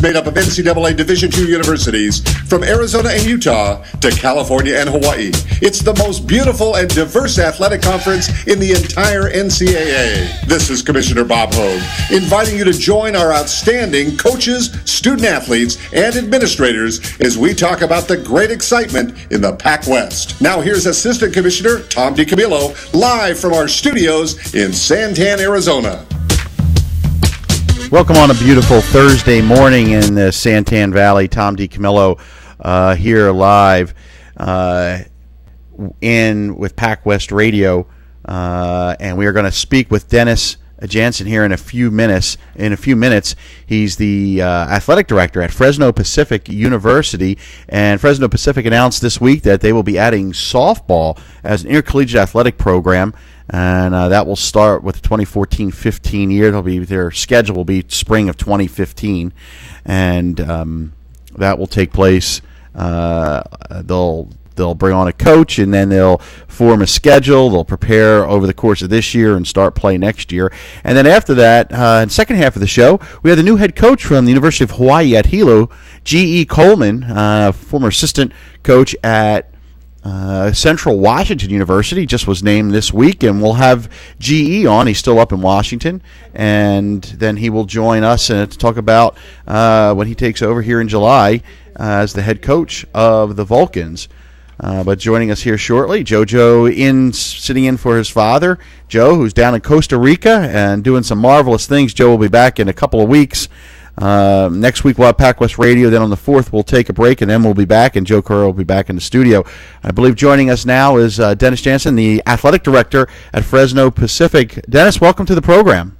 Made up of NCAA Division II universities from Arizona and Utah to California and Hawaii. It's the most beautiful and diverse athletic conference in the entire NCAA. This is Commissioner Bob Hogue, inviting you to join our outstanding coaches, student athletes, and administrators as we talk about the great excitement in the Pac West. Now here's Assistant Commissioner Tom DiCamillo, live from our studios in Santan, Arizona. Welcome on a beautiful Thursday morning in the Santan Valley. Tom DiCamillo here live with Pac West Radio, and we are going to speak with Dennis Jansen here in a few minutes. He's the athletic director at Fresno Pacific University, and Fresno Pacific announced this week that they will be adding softball as an intercollegiate athletic program. And that will start with the 2014-15 year. Their schedule will be spring of 2015, and that will take place. They'll bring on a coach, and then they'll form a schedule. They'll prepare over the course of this year and start play next year. And then after that, in the second half of the show, we have the new head coach from the University of Hawaii at Hilo, G.E. Coleman, former assistant coach at Central Washington University, just was named this week, and we'll have GE on. He's still up in Washington, and then he will join us to talk about when he takes over here in July as the head coach of the Vulcans. But joining us here shortly, JoJo sitting in for his father, Joe, who's down in Costa Rica and doing some marvelous things. Joe will be back in a couple of weeks. Next week we'll have Pac West Radio. Then on the 4th we'll take a break, and then we'll be back, and Joe Curran will be back in the studio. I believe joining us now is Dennis Jansen, the athletic director at Fresno Pacific. Dennis, welcome to the program.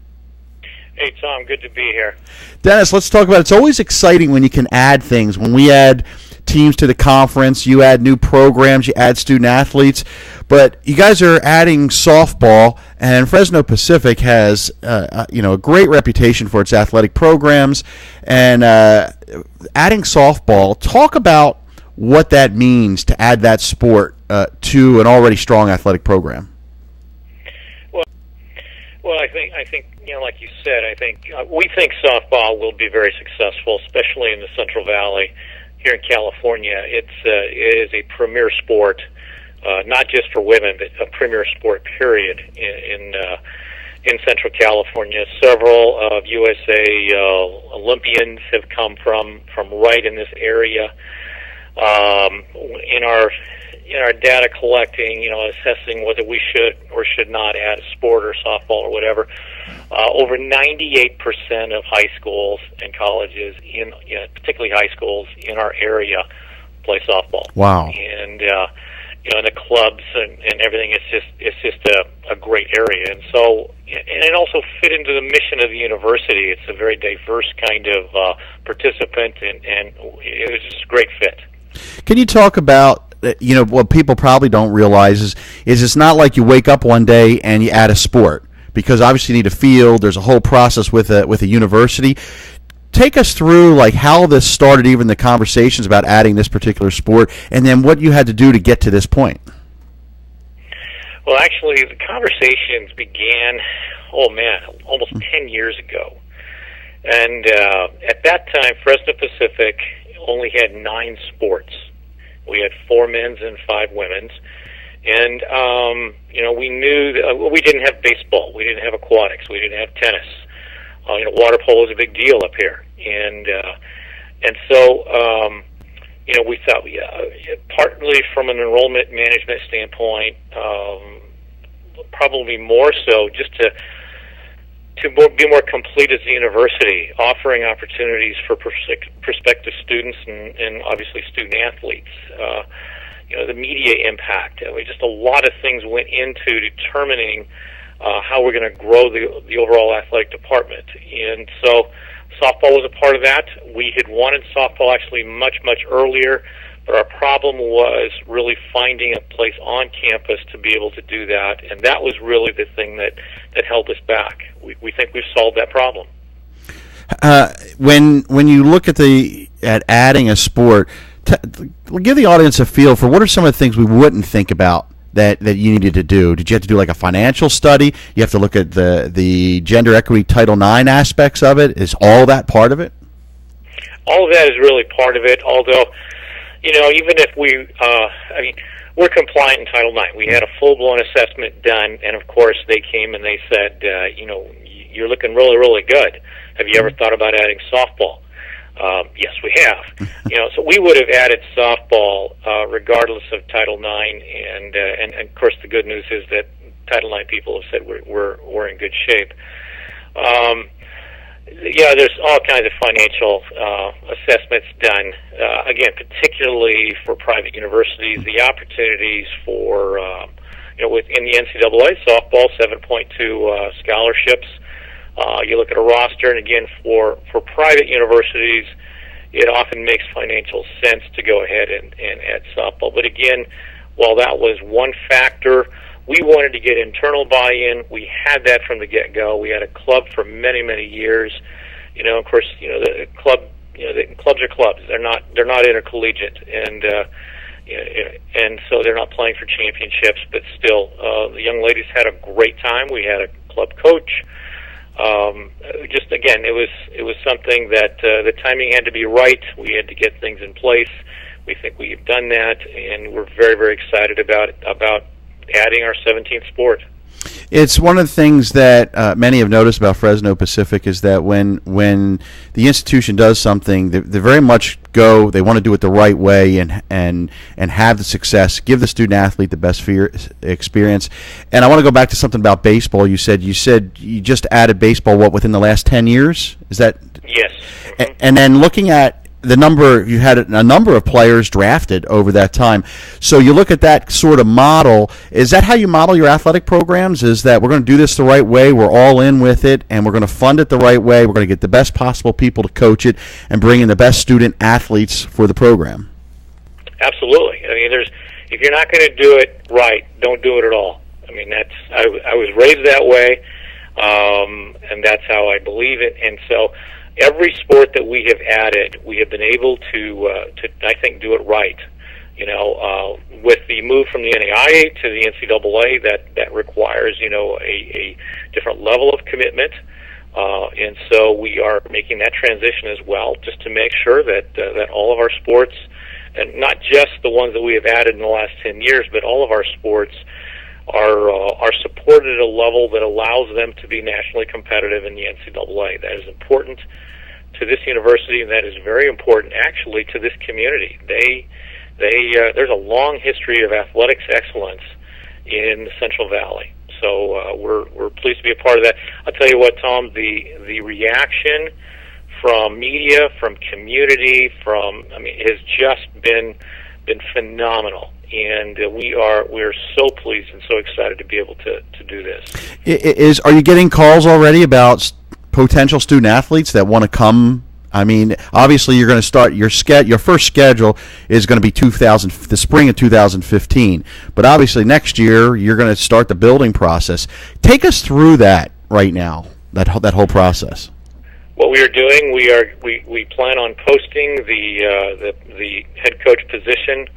Hey, Tom, good to be here. Dennis, let's talk about it. It's always exciting when you can add things. When we add teams to the conference, you add new programs, you add student athletes, but you guys are adding softball, and Fresno Pacific has a great reputation for its athletic programs, and adding softball. Talk about what that means to add that sport to an already strong athletic program. Well, I think like you said, I think we think softball will be very successful, especially in the Central Valley. Here in California, it is a premier sport, not just for women, but a premier sport, period, in Central California. Several of USA Olympians have come from right in this area. In our data collecting, assessing whether we should or should not add a sport or softball or whatever, over 98% of high schools and colleges, particularly high schools in our area, play softball. Wow! And and the clubs and everything, it's just a great area. And so, and it also fit into the mission of the university. It's a very diverse kind of participant, and it was just a great fit. Can you talk about, what people probably don't realize is it's not like you wake up one day and you add a sport, because obviously you need a field. There's a whole process with a university. Take us through how this started, even the conversations about adding this particular sport, and then what you had to do to get to this point. Well, actually, the conversations began, almost 10 years ago. And at that time, Fresno Pacific only had 9 sports. We had 4 men's and 5 women's. And, we knew that we didn't have baseball. We didn't have aquatics. We didn't have tennis. Water polo is a big deal up here. And so, we thought, partly from an enrollment management standpoint, probably more so just to be more complete as a university, offering opportunities for prospective students and obviously student athletes. The media impact. Just a lot of things went into determining how we're going to grow the overall athletic department. And so softball was a part of that. We had wanted softball actually much, much earlier, but our problem was really finding a place on campus to be able to do that, and that was really the thing that held us back. We think we've solved that problem. When you look at adding a sport, give the audience a feel for what are some of the things we wouldn't think about that you needed to do. Did you have to do a financial study? You have to look at the gender equity Title IX aspects of it. Is all that part of it? all of that is really part of it. Although, even if we're compliant in Title IX. We had a full-blown assessment done, and of course they came and they said, you're looking really, really good. Have you ever thought about adding softball? Yes, we have. So we would have added softball regardless of Title IX, and of course the good news is that Title IX people have said we're in good shape. There's all kinds of financial assessments done. Again, particularly for private universities, the opportunities for within the NCAA softball, 7.2 scholarships. You look at a roster, and again, for private universities, it often makes financial sense to go ahead and add softball. But again, while that was one factor, we wanted to get internal buy-in. We had that from the get-go. We had a club for many, many years. Of course, the club, the clubs are clubs. They're not intercollegiate, and so they're not playing for championships. But still, the young ladies had a great time. We had a club coach. Just again, it was something that the timing had to be right. We had to get things in place. We think we have done that, and we're very, very excited about adding our 17th sport. It's one of the things that many have noticed about Fresno Pacific is that when the institution does something, they very much go. They want to do it the right way and have the success, give the student athlete the best experience. And I want to go back to something about baseball. You said you just added baseball within the last 10 years? Is that? Yes. Mm-hmm. And then looking at the number, you had a number of players drafted over that time. So you look at that sort of model. Is that how you model your athletic programs? Is that we're going to do this the right way, we're all in with it, and we're going to fund it the right way, we're going to get the best possible people to coach it, and bring in the best student athletes for the program? Absolutely. If you're not going to do it right, don't do it at all. I was raised that way, and that's how I believe it. And so every sport that we have added, we have been able to I think, do it right. With the move from the NAIA to the NCAA, that requires, a different level of commitment. And so we are making that transition as well, just to make sure that all of our sports, and not just the ones that we have added in the last 10 years, but all of our sports are supported at a level that allows them to be nationally competitive in the NCAA. That is important to this university, and that is very important, actually, to this community. There's a long history of athletics excellence in the Central Valley. So we're pleased to be a part of that. I'll tell you what, Tom, the reaction from media, from community, has just been phenomenal. And we're so pleased and so excited to be able to do this. Are you getting calls already about potential student athletes that want to come? Obviously you're going to start your first schedule is going to be the spring of 2015. But obviously next year you're going to start the building process. Take us through that right now, that whole process. What we are doing, we plan on posting the head coach position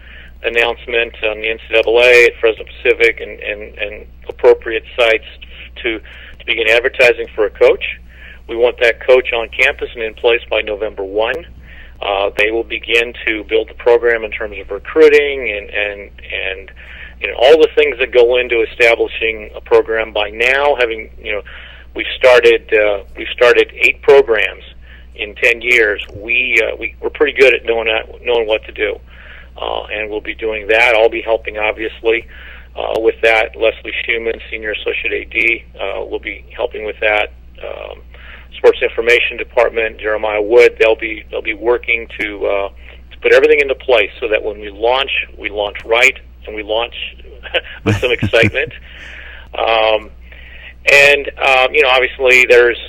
announcement on the NCAA, at Fresno Pacific, and appropriate sites to begin advertising for a coach. We want that coach on campus and in place by November 1. They will begin to build the program in terms of recruiting and all the things that go into establishing a program. By now, we've started 8 programs in 10 years. We're pretty good at knowing what to do. And we'll be doing that. I'll be helping, obviously, with that. Leslie Schumann, Senior Associate AD, will be helping with that. Sports Information Department, Jeremiah Wood, they'll be working to put everything into place so that when we launch right, and we launch with some excitement. Obviously, there's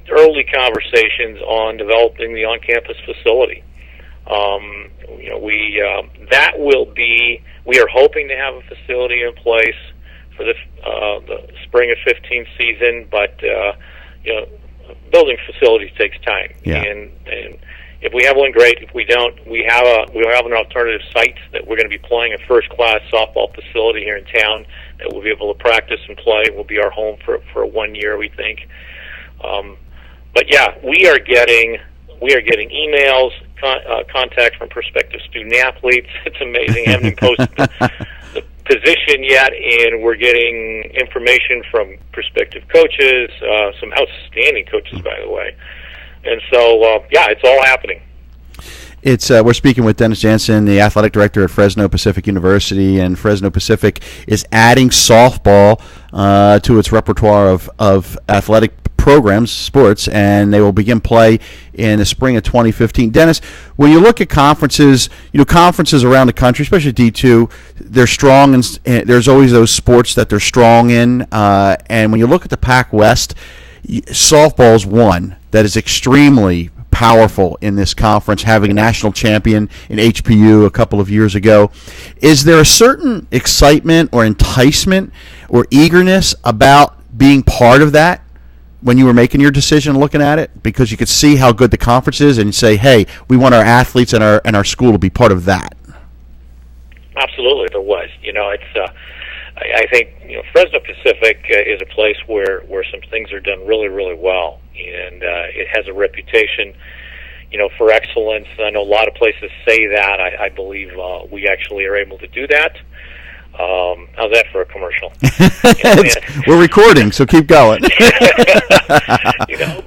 early conversations on developing the on-campus facility. We are hoping to have a facility in place for the spring of 15 season, but building facilities takes time. Yeah. And if we have one, great. If we don't, we have an alternative site that we're going to be playing a first-class softball facility here in town that we'll be able to practice and play. Will be our home for 1 year, we think. But yeah, we are getting We are getting emails, contact from prospective student athletes. It's amazing. I haven't even posted the position yet, and we're getting information from prospective coaches, some outstanding coaches, by the way. And so, it's all happening. We're speaking with Dennis Jansen, the athletic director at Fresno Pacific University, and Fresno Pacific is adding softball to its repertoire of athletic programs, sports, and they will begin play in the spring of 2015. Dennis, when you look at conferences, conferences around the country, especially D2, they're strong, and there's always those sports that they're strong in. And when you look at the Pac West, softball's one that is extremely powerful in this conference, having a national champion in HPU a couple of years ago. Is there a certain excitement or enticement or eagerness about being part of that when you were making your decision, looking at it, because you could see how good the conference is and you say, hey, we want our athletes and our school to be part of that? Absolutely, there was. It's I think Fresno Pacific is a place where some things are done really, really well, and it has a reputation, for excellence. I know a lot of places say that. I believe we actually are able to do that. How's that for a commercial? We're recording, so keep going.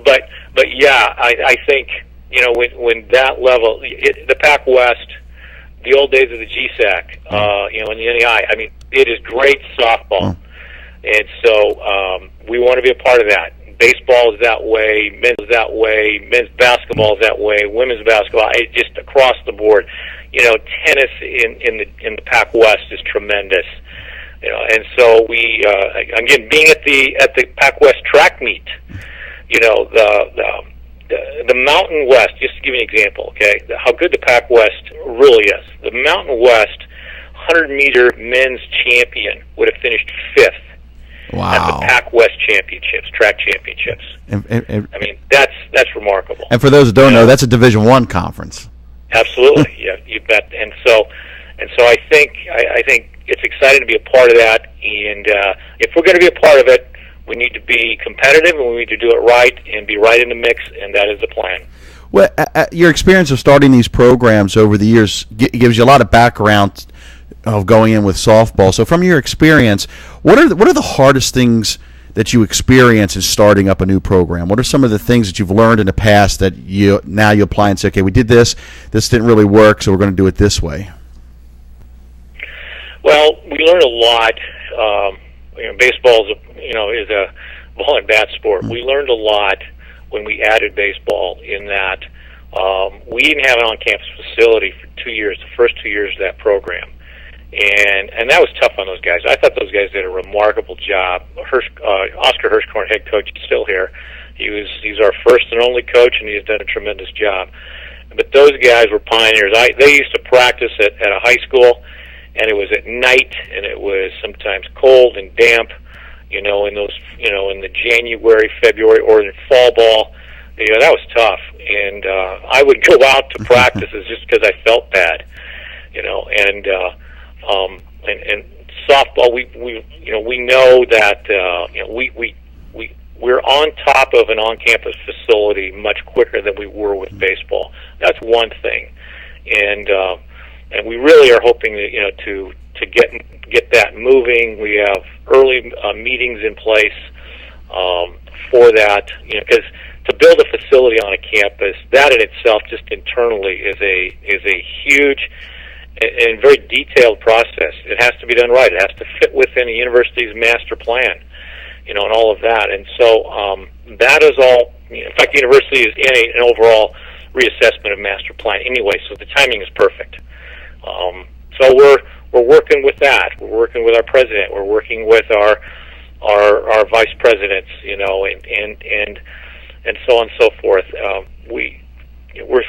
But yeah, I think when that level, the Pac West, the old days of the GSAC, and the NEI. I mean, it is great softball, and so we want to be a part of that. Baseball is that way, men's is that way, men's basketball is that way, women's basketball, just across the board. Tennis in the Pac West is tremendous. And so we again, being at the Pac West track meet, the Mountain West, just to give you an example, okay, how good the Pac West really is. The Mountain West 100-meter men's champion would have finished 5th at the Pac West championships, track championships. I mean, that's remarkable. And for those who don't know, that's a Division I conference. Absolutely, yeah, you bet. And so I think it's exciting to be a part of that. And if we're going to be a part of it, we need to be competitive, and we need to do it right and be right in the mix, and that is the plan. Well, your experience of starting these programs over the years gives you a lot of background of going in with softball. So from your experience, what are the hardest things that you experience in starting up a new program? What are some of the things that you've learned in the past that you apply and say, okay, we did this didn't really work, so we're going to do it this way? Well, we learn a lot. Baseball is a ball and bat sport. We learned a lot when we added baseball in that we didn't have an on-campus facility for 2 years, the first 2 years of that program. And that was tough on those guys. I thought those guys did a remarkable job. Oscar Hirschkorn, head coach, is still here. He's our first and only coach, and he has done a tremendous job. But those guys were pioneers. They used to practice at a high school, and it was at night, and it was sometimes cold and damp. In the January, February, or in fall ball, that was tough. And I would go out to practices just because I felt bad, and softball, we know that we're on top of an on-campus facility much quicker than we were with baseball. That's one thing, and we really are hoping to get that moving. We have early meetings in place for that, because to build a facility on a campus, that in itself, just internally, is a huge and very detailed process. It has to be done right. It has to fit within a university's master plan, and all of that. And so that is all. In fact, the university is in an overall reassessment of master plan anyway, so the timing is perfect. So we're working with that. We're working with our president. We're working with our vice presidents, and so on and so forth.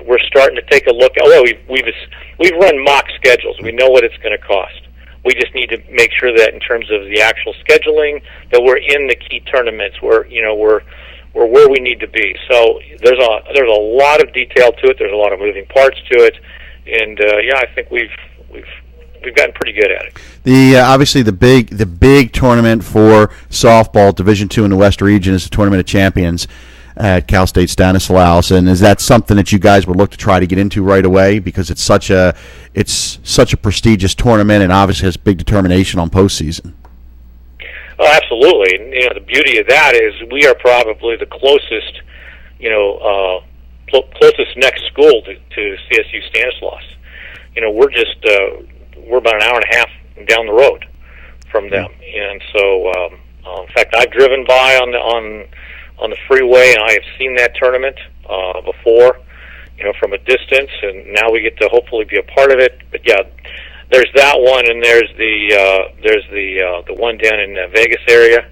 We're starting to take a look. Although we've run mock schedules, we know what it's going to cost. We just need to make sure that in terms of the actual scheduling, that we're in the key tournaments. We're where we need to be. So there's a lot of detail to it. There's a lot of moving parts to it, and I think we've gotten pretty good at it. Obviously the big tournament for softball Division II in the West region is the Tournament of Champions. at Cal State Stanislaus, and is that something that you guys would look to try to get into right away because it's such a prestigious tournament and obviously has big determination on postseason? Oh, absolutely. And, the beauty of that is we are probably the closest, closest next school to CSU Stanislaus. We're about an hour and a half down the road from them, and so in fact, I've driven by on the freeway, and I have seen that tournament before, from a distance, and now we get to hopefully be a part of it. But yeah, there's that one, and there's the one down in the Vegas area.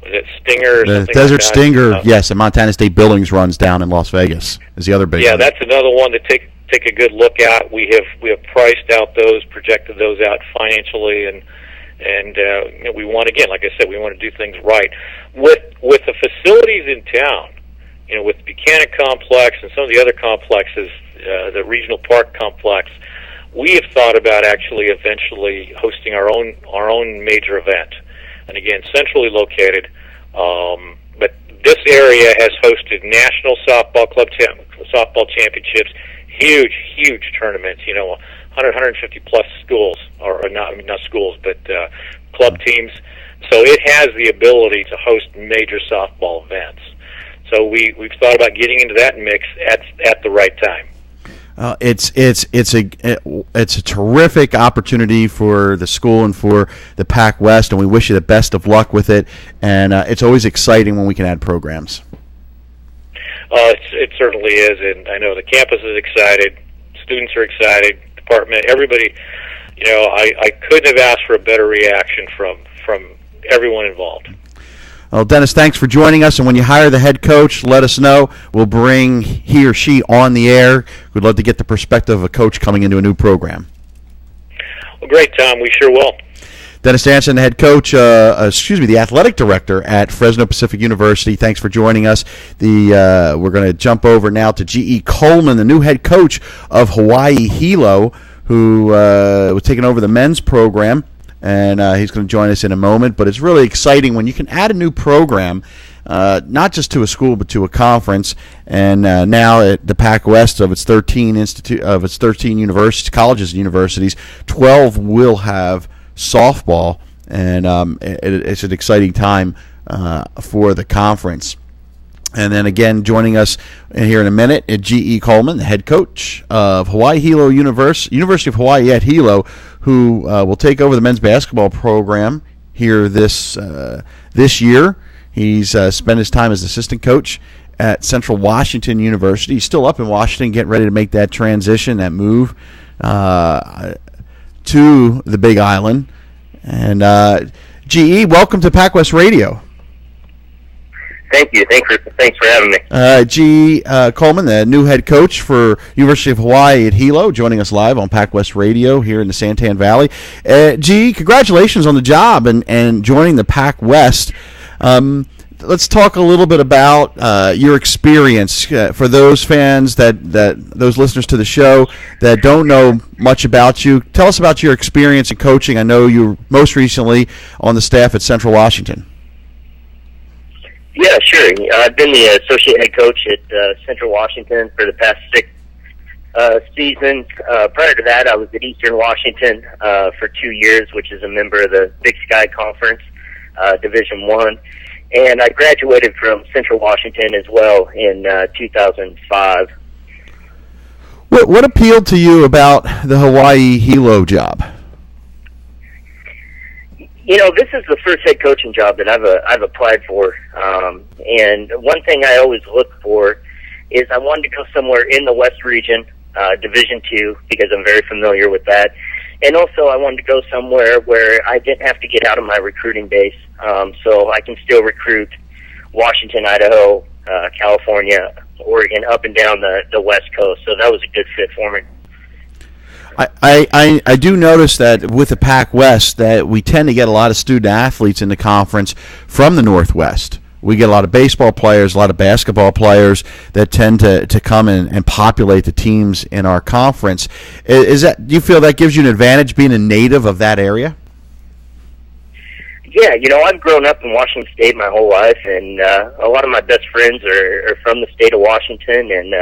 Was it Stinger? Or the something Desert like that? Stinger, yes, and Montana State Billings runs down in Las Vegas is the other big one. Yeah, that's another one to take a good look at. We have priced out those, projected those out financially, and we want, again, like I said, we want to do things right with the facilities in town. With the Buchanan Complex and some of the other complexes, the Regional Park Complex, we have thought about actually eventually hosting our own major event, and again, centrally located. But this area has hosted national softball softball championships, huge tournaments. 150 plus schools, or not schools, but club teams. So it has the ability to host major softball events. So we've thought about getting into that mix at the right time. It's a terrific opportunity for the school and for the Pac West, and we wish you the best of luck with it. And it's always exciting when we can add programs. It certainly is, and I know the campus is excited. Students are excited. Department, everybody. I couldn't have asked for a better reaction from everyone involved. Well, Dennis, thanks for joining us. And when you hire the head coach, let us know. We'll bring he or she on the air. We'd love to get the perspective of a coach coming into a new program. Well, great, Tom. We sure will. Dennis Jansen, the head coach, the athletic director at Fresno Pacific University. Thanks for joining us. We're going to jump over now to G.E. Coleman, the new head coach of Hawaii Hilo, who was taking over the men's program. And he's going to join us in a moment. But it's really exciting when you can add a new program, not just to a school but to a conference. And now at the Pac West of its 13 universities, colleges and universities, 12 will have softball, and it's an exciting time for the conference. And then again, joining us here in a minute, G.E. Coleman, the head coach of Hawaii Hilo University of Hawaii at Hilo, who will take over the men's basketball program here this year. He's spent his time as assistant coach at Central Washington University. He's still up in Washington, getting ready to make that transition, that move to the Big Island. And GE, welcome to Pac West Radio. Thank you. Thanks for having me. G. Coleman, the new head coach for University of Hawaii at Hilo, joining us live on Pac West Radio here in the Santan Valley. G. Congratulations on the job and joining the Pac West. Let's talk a little bit about your experience for those fans those listeners to the show that don't know much about you. Tell us about your experience in coaching. I know you were most recently on the staff at Central Washington. Yeah, sure. I've been the associate head coach at Central Washington for the past 6 seasons. Prior to that, I was at Eastern Washington for 2 years, which is a member of the Big Sky Conference, Division I. And I graduated from Central Washington as well in 2005. What appealed to you about the Hawaii Hilo job? This is the first head coaching job that I've applied for, and one thing I always look for is I wanted to go somewhere in the West region, Division II, because I'm very familiar with that, and also I wanted to go somewhere where I didn't have to get out of my recruiting base, so I can still recruit Washington, Idaho, California, Oregon, up and down the West Coast. So that was a good fit for me. I do notice that with the Pac West that we tend to get a lot of student athletes in the conference from the Northwest. We get a lot of baseball players, a lot of basketball players that tend to come in and populate the teams in our conference. Do you feel that gives you an advantage being a native of that area? Yeah, I've grown up in Washington State my whole life, and a lot of my best friends are from the state of Washington, and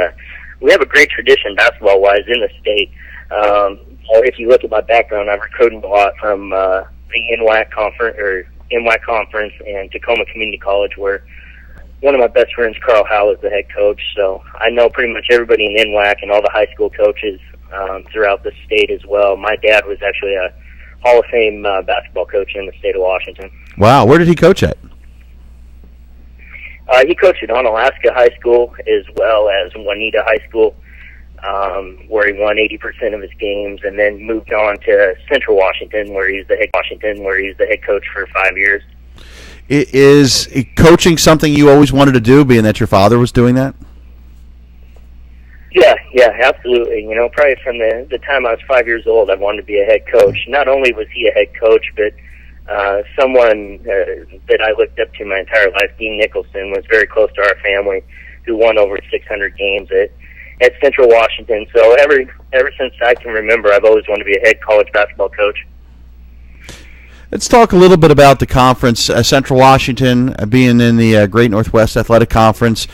we have a great tradition basketball-wise in the state. If you look at my background, I've recruited a lot from the NWAC conference and Tacoma Community College, where one of my best friends, Carl Howe, is the head coach. So I know pretty much everybody in NWAC and all the high school coaches throughout the state as well. My dad was actually a Hall of Fame basketball coach in the state of Washington. Wow, where did he coach at? He coached at Onalaska High School as well as Juanita High School, where he won 80% of his games, and then moved on to Central Washington, where he's the head coach for 5 years. Is coaching something you always wanted to do, being that your father was doing that? Yeah, absolutely. Probably from the time I was 5 years old, I wanted to be a head coach. Not only was he a head coach, but someone that I looked up to my entire life, Dean Nicholson, was very close to our family, who won over 600 games at Central Washington. So ever since I can remember, I've always wanted to be a head college basketball coach. Let's talk a little bit about the conference. Central Washington being in the Great Northwest Athletic Conference.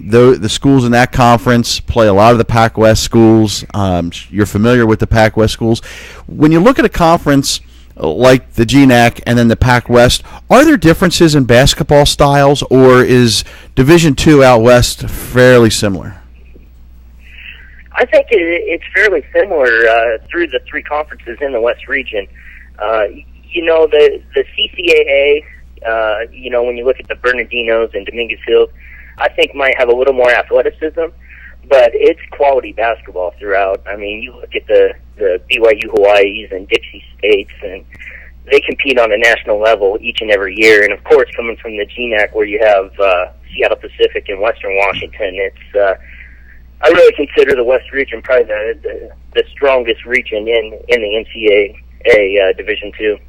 The schools in that conference play a lot of the Pac-West schools. You're familiar with the Pac-West schools. When you look at a conference like the GNAC and then the Pac-West, are there differences in basketball styles, or is Division II out west fairly similar? I think it's fairly similar through the three conferences in the West region. The CCAA, when you look at the Bernardinos and Dominguez Hills, I think might have a little more athleticism, but it's quality basketball throughout. I mean, you look at the BYU Hawaiis and Dixie States, and they compete on a national level each and every year. And of course, coming from the GNAC, where you have Seattle Pacific and Western Washington, it's I really consider the West region probably the strongest region in the NCAA Division II.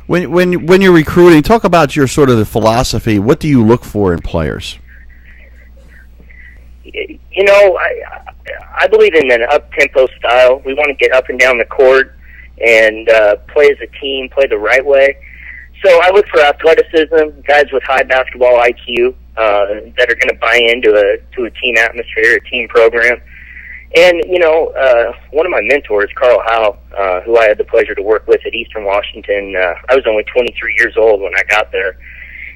When you're recruiting, talk about your sort of the philosophy. What do you look for in players? I believe in an up-tempo style. We want to get up and down the court and play as a team, play the right way. So I look for athleticism, guys with high basketball IQ that are going to buy into a team atmosphere, a team program. And, one of my mentors, Carl Howe, who I had the pleasure to work with at Eastern Washington, I was only 23 years old when I got there.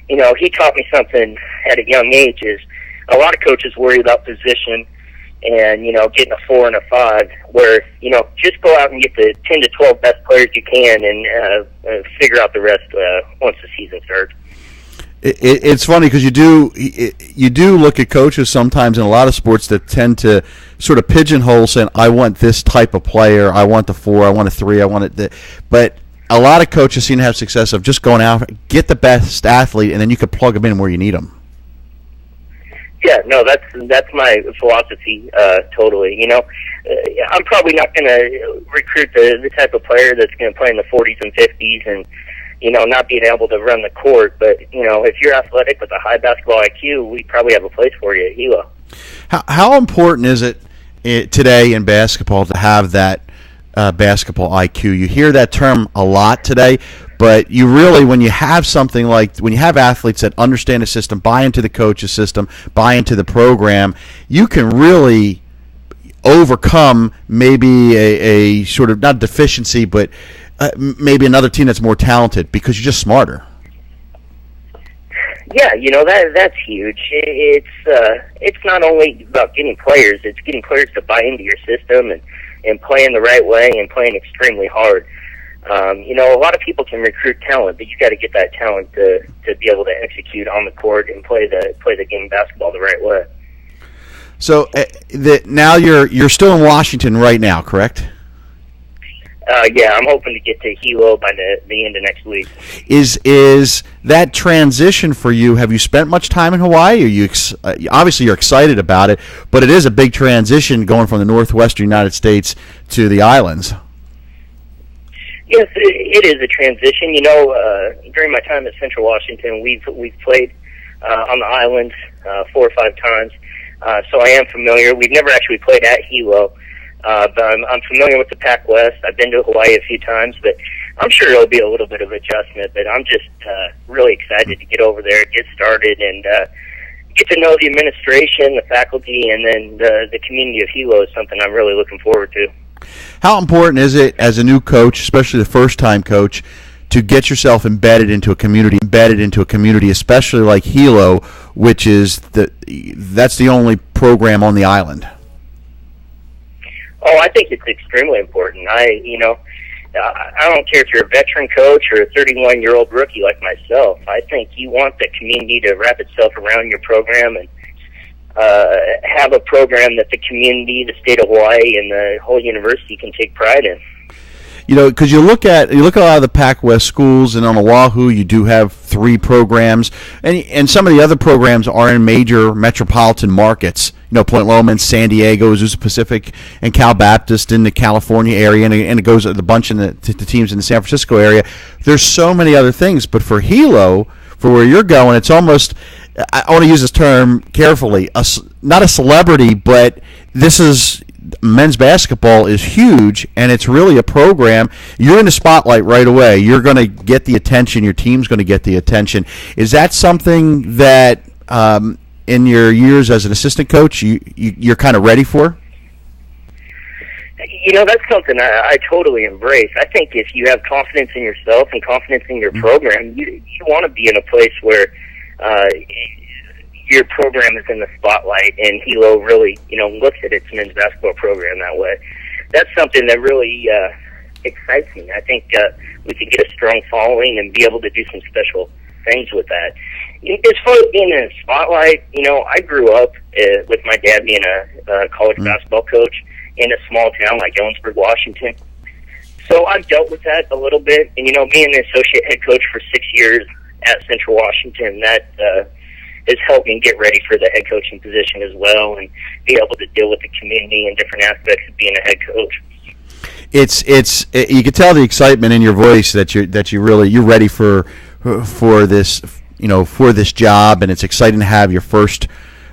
He taught me something at a young age is a lot of coaches worry about position and, getting a 4 and a 5, where, just go out and get the 10 to 12 best players you can and figure out the rest once the season starts. It's funny because you do look at coaches sometimes in a lot of sports that tend to sort of pigeonhole, saying, I want this type of player, I want the 4, I want a 3, I want it. But a lot of coaches seem to have success of just going out, get the best athlete, and then you can plug them in where you need them. Yeah, no, that's my philosophy totally. I'm probably not going to recruit the type of player that's going to play in the 40s and 50s and, not being able to run the court. But, if you're athletic with a high basketball IQ, we probably have a place for you at Hilo. How important is it today in basketball to have that basketball IQ? You hear that term a lot today, but you really, when you have something like, when you have athletes that understand the system, buy into the coach's system, buy into the program, you can really overcome maybe a sort of, not deficiency, but maybe another team that's more talented because you're just smarter. Yeah, that's huge. It's not only about getting players; it's getting players to buy into your system and playing the right way and playing extremely hard. A lot of people can recruit talent, but you got to get that talent to be able to execute on the court and play the game of basketball the right way. So now you're still in Washington right now, correct? Yeah, I'm hoping to get to Hilo by the end of next week. Is that transition for you? Have you spent much time in Hawaii? Are you obviously you're excited about it, but it is a big transition going from the northwestern United States to the islands. Yes, it is a transition. During my time at Central Washington, we've played on the islands 4 or 5 times, so I am familiar. We've never actually played at Hilo. But I'm familiar with the Pac-West. I've been to Hawaii a few times, but I'm sure it'll be a little bit of adjustment, but I'm just really excited to get over there, get started, and get to know the administration, the faculty, and then the community of Hilo is something I'm really looking forward to. How important is it as a new coach, especially the first-time coach, to get yourself embedded into a community, especially like Hilo, which is that's the only program on the island? Oh, I think it's extremely important. I don't care if you're a veteran coach or a 31-year-old rookie like myself. I think you want the community to wrap itself around your program and have a program that the community, the state of Hawaii, and the whole university can take pride in. Because you look at a lot of the Pac West schools, and on Oahu you do have 3 programs, and some of the other programs are in major metropolitan markets. Point Loma and San Diego, Azusa Pacific, and Cal Baptist in the California area, and it goes a bunch in the teams in the San Francisco area. There's so many other things, but for Hilo, for where you're going, it's almost, I want to use this term carefully, not a celebrity, but this is, men's basketball is huge, and it's really a program. You're in the spotlight right away. You're going to get the attention. Your team's going to get the attention. Is that something that in your years as an assistant coach you're kind of ready for? That's something I totally embrace. I think if you have confidence in yourself and confidence in your program, you want to be in a place where your program is in the spotlight, and Hilo really, looks at its men's basketball program that way. That's something that really excites me. I think we could get a strong following and be able to do some special things with that. As far as being in the spotlight, I grew up with my dad being a college basketball coach in a small town like Ellensburg, Washington. So I've dealt with that a little bit. And, being the associate head coach for 6 years at Central Washington, that is helping get ready for the head coaching position as well, and be able to deal with the community and different aspects of being a head coach. You can tell the excitement in your voice that you're ready for this, for this job, and it's exciting to have your first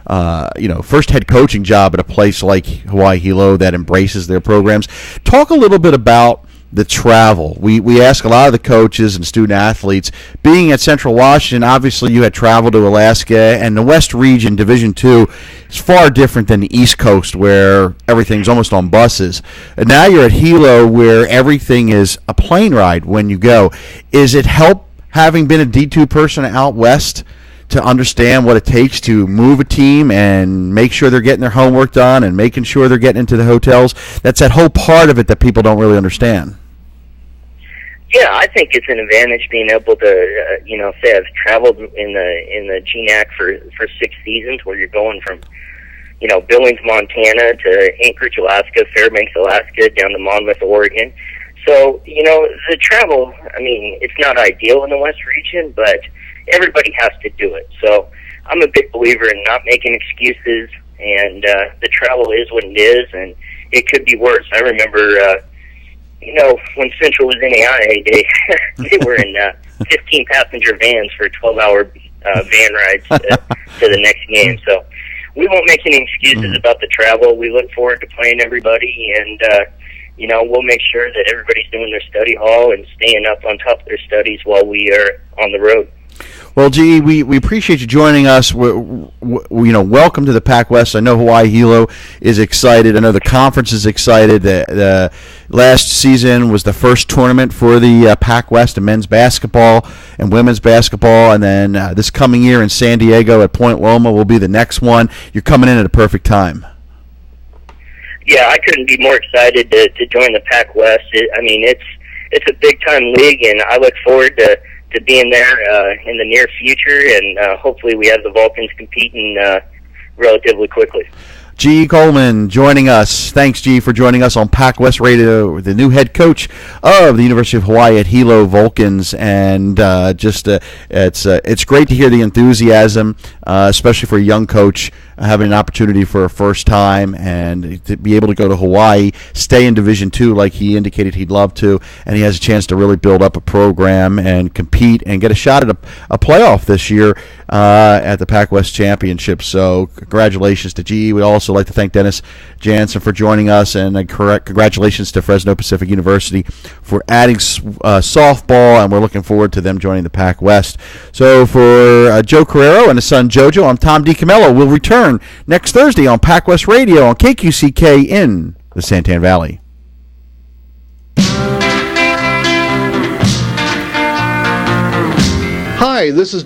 head coaching job at a place like Hawaii Hilo that embraces their programs. Talk a little bit about the travel. We ask a lot of the coaches and student athletes, being at Central Washington, obviously you had traveled to Alaska, and the West Region, Division II, is far different than the East Coast where everything's almost on buses. And now you're at Hilo where everything is a plane ride when you go. Is it help having been a D2 person out west to understand what it takes to move a team and make sure they're getting their homework done and making sure they're getting into the hotels? That's that whole part of it that people don't really understand. Yeah, I think it's an advantage being able to, say I've traveled in the GNAC for 6 seasons, where you're going from, Billings, Montana to Anchorage, Alaska, Fairbanks, Alaska, down to Monmouth, Oregon. So, the travel, it's not ideal in the West region, but everybody has to do it. So I'm a big believer in not making excuses, and the travel is what it is, and it could be worse. I remember, when Central was in AIA, they were in 15-passenger vans for 12-hour van rides to the next game. So we won't make any excuses about the travel. We look forward to playing everybody, and we'll make sure that everybody's doing their study hall and staying up on top of their studies while we are on the road. Well, G, we appreciate you joining us. Welcome to the Pac West. I know Hawaii Hilo is excited. I know the conference is excited. The last season was the first tournament for the Pac West in men's basketball and women's basketball, and then this coming year in San Diego at Point Loma will be the next one. You're coming in at a perfect time. Yeah, I couldn't be more excited to join the Pac West. It's a big time league, and I look forward to being there in the near future, and hopefully we have the Vulcans competing relatively quickly. G. Coleman joining us. Thanks, G, for joining us on Pac West Radio, the new head coach of the University of Hawaii at Hilo Vulcans. And it's great to hear the enthusiasm, especially for a young coach having an opportunity for a first time and to be able to go to Hawaii, stay in Division II like he indicated he'd love to, and he has a chance to really build up a program and compete and get a shot at a playoff this year at the Pac West Championship. So congratulations to G. We also also like to thank Dennis Jansen for joining us, and congratulations to Fresno Pacific University for adding softball, and we're looking forward to them joining the Pac West. So for Joe Carrero and his son Jojo, I'm Tom DiCamillo. We'll return next Thursday on Pac West Radio on KQCK in the Santan Valley. Hi, this is